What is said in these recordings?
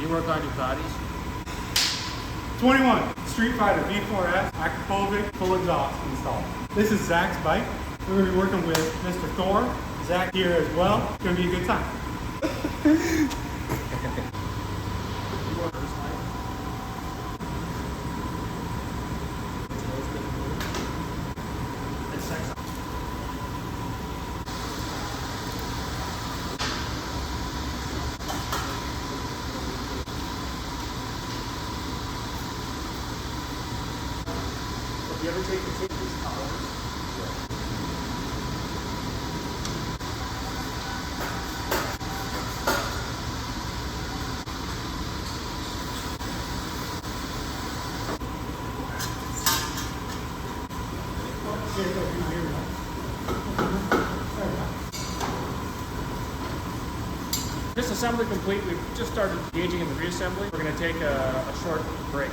You work on Ducatis? 21, Street Fighter V4S, Akrapovic, full exhaust installed. This is Zach's bike. We're going to be working with Mr. Thor, Zach here as well. It's going to be a good time. Have you ever taken these collars? This assembly complete. We've just started gauging in the reassembly. We're going to take a short break.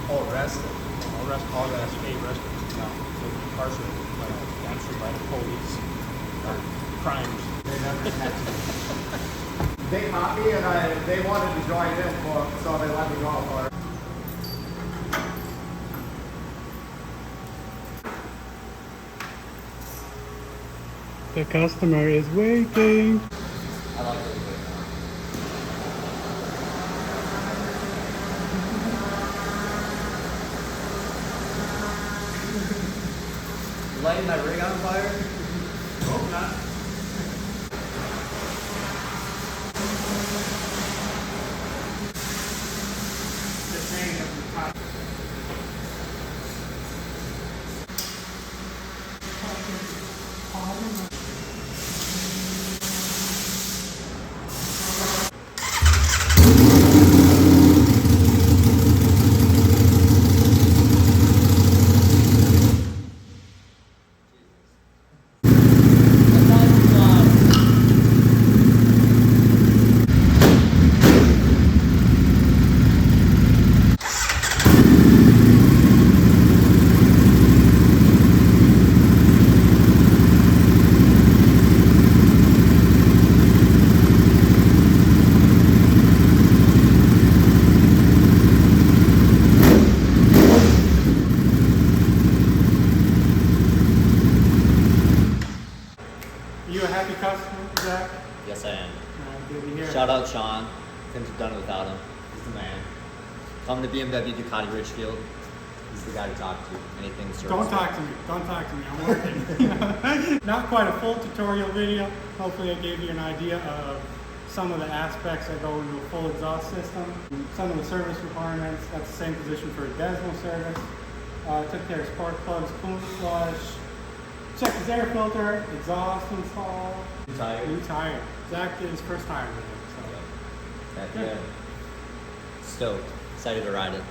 All arrested. All incarcerated, captured by the police, crimes. They caught me and they wanted to join in, so they let me go for it. The customer is waiting. I like it. Lighting that rig on fire? Hope not. Just saying that the top. You a happy customer, Zach? Yes, I am. Good to hear. Shout out Sean. Couldn't have done it without him. He's the man. Come to BMW Ducati Richfield. He's the guy to talk to. Anything service. Don't talk to me. Don't talk to me. I'm working. Not quite a full tutorial video. Hopefully I gave you an idea of some of the aspects that go into a full exhaust system. Some of the service requirements. That's the same position for a Desmo service. Took care of spark plugs, coolant flush. Checked his air filter, exhaust installed. New tire. New tire. Zach did his first tire with it. So. Yeah. Stoked. Excited to ride it.